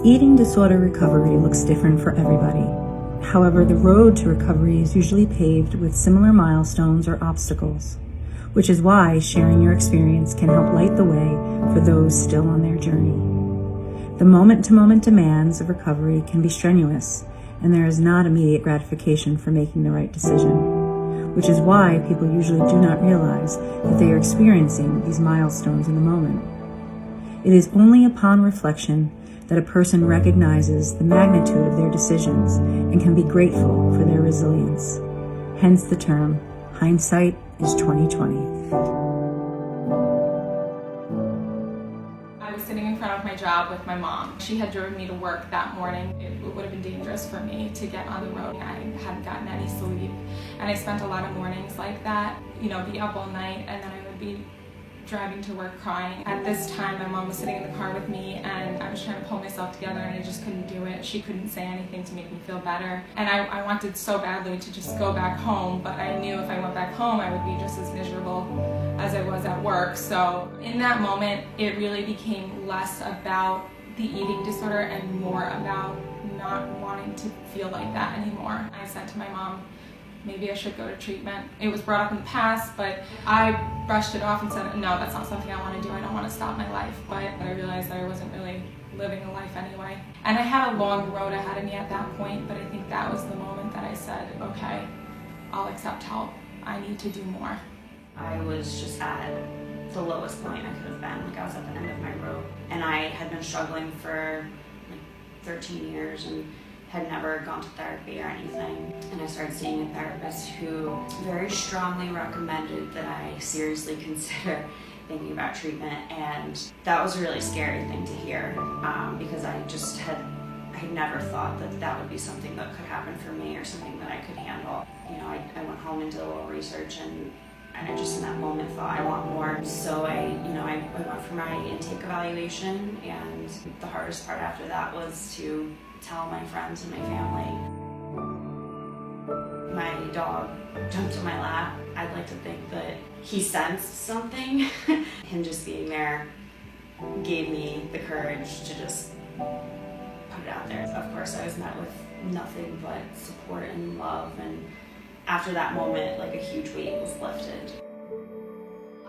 Eating disorder recovery looks different for everybody. However, the road to recovery is usually paved with similar milestones or obstacles, which is why sharing your experience can help light the way for those still on their journey. The moment-to-moment demands of recovery can be strenuous, and there is not immediate gratification for making the right decision, which is why people usually do not realize that they are experiencing these milestones in the moment. It is only upon reflection that a person recognizes the magnitude of their decisions and can be grateful for their resilience. Hence the term, hindsight is 2020. I was sitting in front of my job with my mom. She had driven me to work that morning. It would have been dangerous for me to get on the road. I hadn't gotten any sleep, and I spent a lot of mornings like that, be up all night, and then I would be driving to work crying. At this time, my mom was sitting in the car with me, and I was trying to pull myself together, and I just couldn't do it. She couldn't say anything to make me feel better. And I wanted so badly to just go back home, but I knew if I went back home, I would be just as miserable as I was at work. So in that moment, it really became less about the eating disorder and more about not wanting to feel like that anymore. I said to my mom, maybe I should go to treatment. It was brought up in the past, but I brushed it off and said, no, that's not something I want to do. I don't want to stop my life. But I realized that I wasn't really living a life anyway. And I had a long road ahead of me at that point, but I think that was the moment that I said, okay, I'll accept help. I need to do more. I was just at the lowest point I could have been. I was at the end of my rope. And I had been struggling for 13 years and had never gone to therapy or anything. And I started seeing a therapist who very strongly recommended that I seriously consider thinking about treatment. And that was a really scary thing to hear because I had never thought that that would be something that could happen for me or something that I could handle. I went home and did a little research, and I just in that moment thought I want more. So I went for my intake evaluation, and the hardest part after that was to tell my friends and my family. My dog jumped in my lap. I'd like to think that he sensed something. Him just being there gave me the courage to just put it out there. Of course, I was met with nothing but support and love, and after that moment, a huge weight was lifted.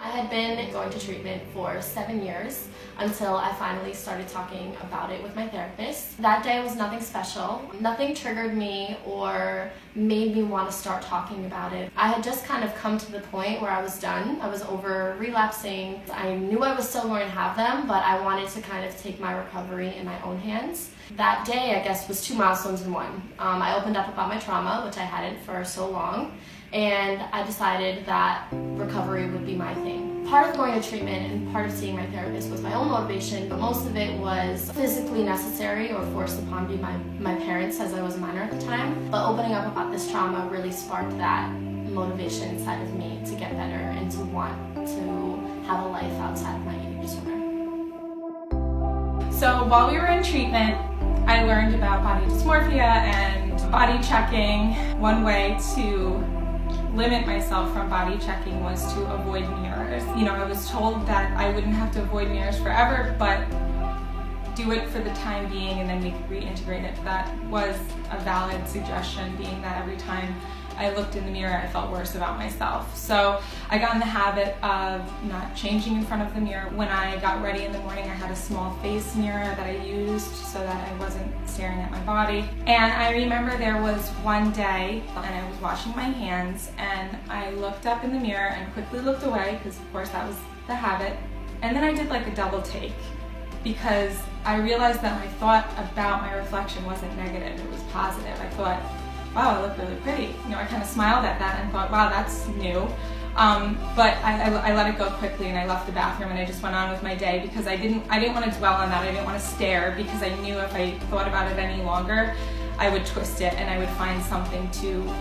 I had been going to treatment for 7 years until I finally started talking about it with my therapist. That day was nothing special. Nothing triggered me or made me want to start talking about it. I had just kind of come to the point where I was done. I was over relapsing. I knew I was still going to have them, but I wanted to kind of take my recovery in my own hands. That day, I guess, was 2 milestones in one. I opened up about my trauma, which I hadn't for so long, and I decided that recovery would be my thing. Part of going to treatment and part of seeing my therapist was my own motivation, but most of it was physically necessary or forced upon me by my parents, as I was a minor at the time. But opening up about this trauma really sparked that motivation inside of me to get better and to want to have a life outside of my eating disorder. So while we were in treatment, I learned about body dysmorphia and body checking. One way to limit myself from body checking was to avoid mirrors. I was told that I wouldn't have to avoid mirrors forever, but do it for the time being and then we could reintegrate it. That was a valid suggestion, being that every time I looked in the mirror, I felt worse about myself. So I got in the habit of not changing in front of the mirror. When I got ready in the morning, I had a small face mirror that I used so that I wasn't staring at my body. And I remember there was one day, and I was washing my hands, and I looked up in the mirror and quickly looked away, because of course that was the habit. And then I did a double take, because I realized that my thought about my reflection wasn't negative, it was positive. I thought, wow, I look really pretty. I kind of smiled at that and thought, wow, that's new. But I let it go quickly, and I left the bathroom and I just went on with my day, because I didn't want to dwell on that. I didn't want to stare, because I knew if I thought about it any longer, I would twist it and I would find something to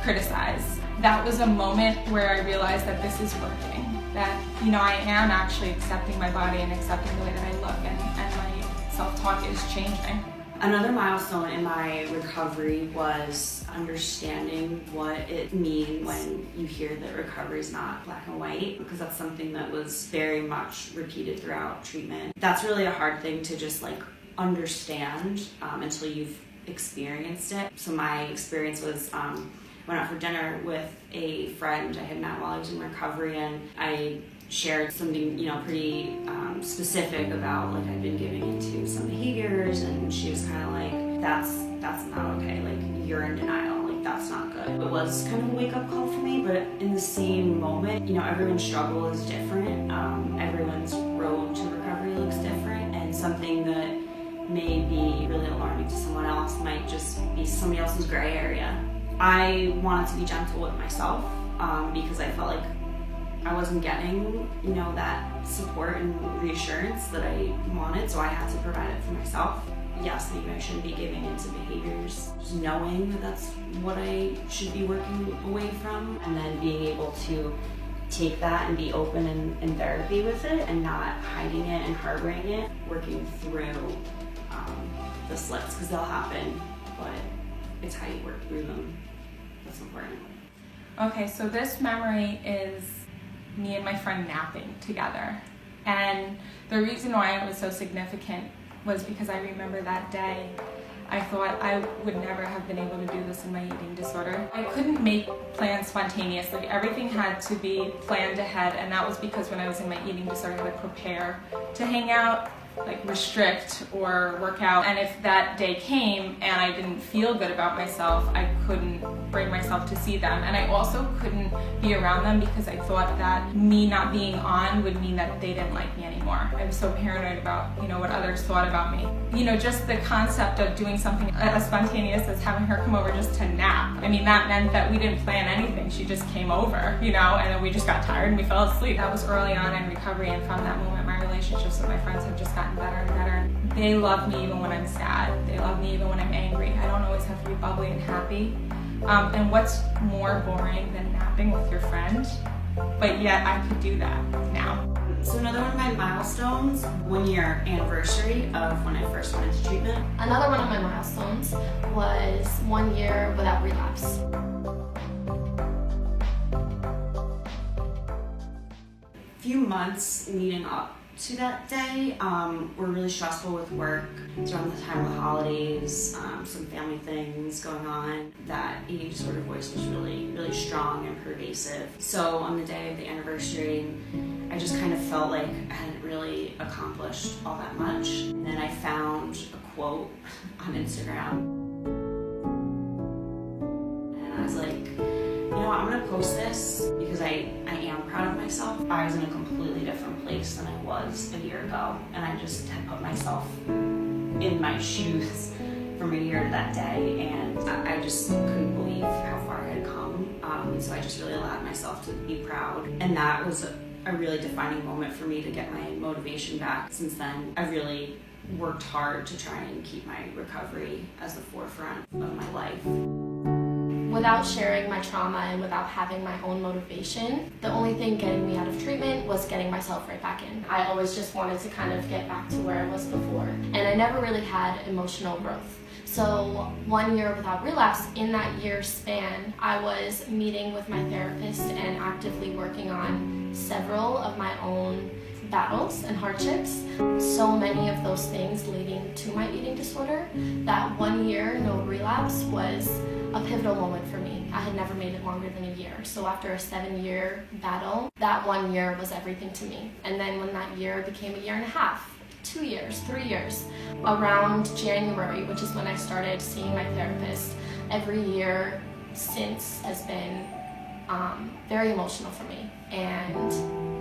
criticize. That was a moment where I realized that this is working. That, I am actually accepting my body and accepting the way that I look, and my self-talk is changing. Another milestone in my recovery was understanding what it means when you hear that recovery is not black and white, because that's something that was very much repeated throughout treatment. That's really a hard thing to just understand until you've experienced it. So my experience was went out for dinner with a friend I had met while I was in recovery, and I shared something, pretty specific about like I'd been giving into some behaviors, and she was kind of like, that's not okay, like you're in denial, like that's not good. It was kind of a wake-up call for me, but in the same moment, everyone's struggle is different. Everyone's road to recovery looks different, and something that may be really alarming to someone else might just be somebody else's gray area. I wanted to be gentle with myself because I felt like I wasn't getting, that support and reassurance that I wanted, so I had to provide it for myself. Yes, maybe I shouldn't be giving into behaviors, just knowing that that's what I should be working away from, and then being able to take that and be open in therapy with it and not hiding it and harboring it, working through the slips, because they'll happen, but it's how you work through them that's important. Okay, so this memory is me and my friend napping together. And the reason why it was so significant was because I remember that day I thought I would never have been able to do this in my eating disorder. I couldn't make plans spontaneously. Everything had to be planned ahead, and that was because when I was in my eating disorder, I would prepare to hang out, like restrict or work out. And if that day came and I didn't feel good about myself, I couldn't bring myself to see them. And I also couldn't be around them because I thought that me not being on would mean that they didn't like me anymore. I was so paranoid about, what others thought about me. Just the concept of doing something as spontaneous as having her come over just to nap. I mean, that meant that we didn't plan anything. She just came over, and then we just got tired and we fell asleep. That was early on in recovery, and from that moment, my relationships with my friends have just gotten better and better. They love me even when I'm sad. They love me even when I'm angry. I don't always have to be bubbly and happy. And what's more boring than napping with your friend? But yet I could do that now. So another one of my milestones, 1 year anniversary of when I first went into treatment. Another one of my milestones was 1 year without relapse. Few months leading up to that day were really stressful with work. It was around the time of the holidays, some family things going on. That eating disorder voice was really, really strong and pervasive. So on the day of the anniversary, I just kind of felt like I hadn't really accomplished all that much. And then I found a quote on Instagram, and I was like, I'm gonna post this because I am proud of myself. I was in a completely different place than I was a year ago, and I just had put myself in my shoes from a year to that day, and I just couldn't believe how far I had come. And so I just really allowed myself to be proud, and that was a really defining moment for me to get my motivation back. Since then, I've really worked hard to try and keep my recovery as the forefront of my life. Without sharing my trauma and without having my own motivation, the only thing getting me out of treatment was getting myself right back in. I always just wanted to kind of get back to where I was before, and I never really had emotional growth. So 1 year without relapse, in that year span, I was meeting with my therapist and actively working on several of my own battles and hardships. So many of those things leading to my eating disorder, that 1 year no relapse was a pivotal moment for me. I had never made it longer than a year. So after a 7-year battle, that 1 year was everything to me. And then when that year became a year and a half, 2 years, 3 years, around January, which is when I started seeing my therapist, every year since has been very emotional for me and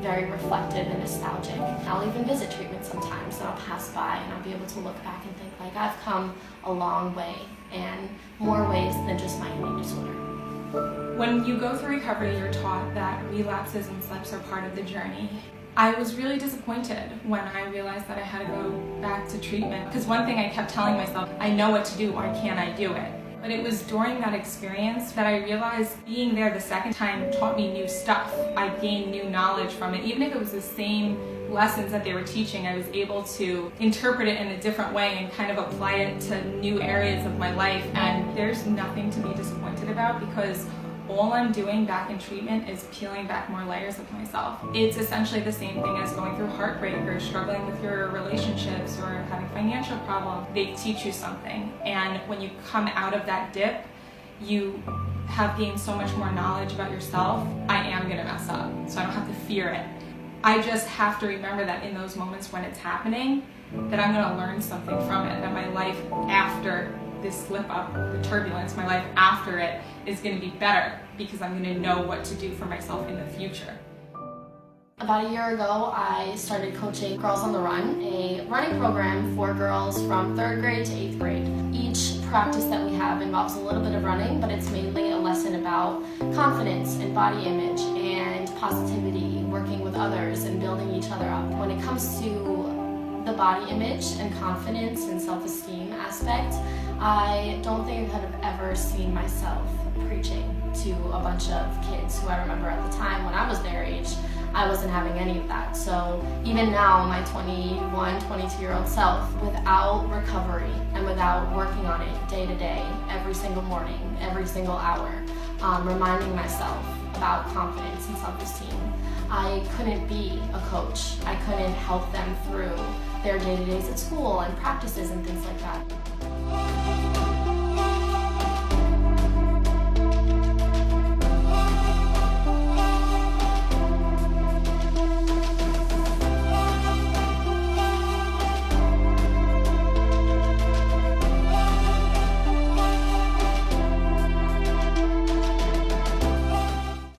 very reflective and nostalgic. I'll even visit treatment sometimes, and I'll pass by and I'll be able to look back and think like I've come a long way, and more ways than just my eating disorder. When you go through recovery, you're taught that relapses and slips are part of the journey. I was really disappointed when I realized that I had to go back to treatment, because one thing I kept telling myself, I know what to do, why can't I do it? But it was during that experience that I realized being there the second time taught me new stuff. I gained new knowledge from it. Even if it was the same lessons that they were teaching, I was able to interpret it in a different way and kind of apply it to new areas of my life. And there's nothing to be disappointed about, because all I'm doing back in treatment is peeling back more layers of myself. It's essentially the same thing as going through heartbreak or struggling with your relationships or having financial problems. They teach you something, and when you come out of that dip, you have gained so much more knowledge about yourself. I am gonna mess up, so I don't have to fear it. I just have to remember that in those moments when it's happening, that I'm gonna learn something from it, that my life after this slip up, the turbulence, my life after it is gonna be better because I'm gonna know what to do for myself in the future. About a year ago, I started coaching Girls on the Run, a running program for girls from 3rd grade to 8th grade. Each practice that we have involves a little bit of running, but it's mainly a lesson about confidence and body image and positivity, working with others and building each other up. When it comes to the body image and confidence and self-esteem aspect, I don't think I could have ever seen myself preaching to a bunch of kids who I remember at the time when I was their age. I wasn't having any of that. So even now, my 21, 22-year-old self, without recovery and without working on it day to day, every single morning, every single hour, reminding myself about confidence and self-esteem, I couldn't be a coach. I couldn't help them through their day-to-days at school and practices and things like that.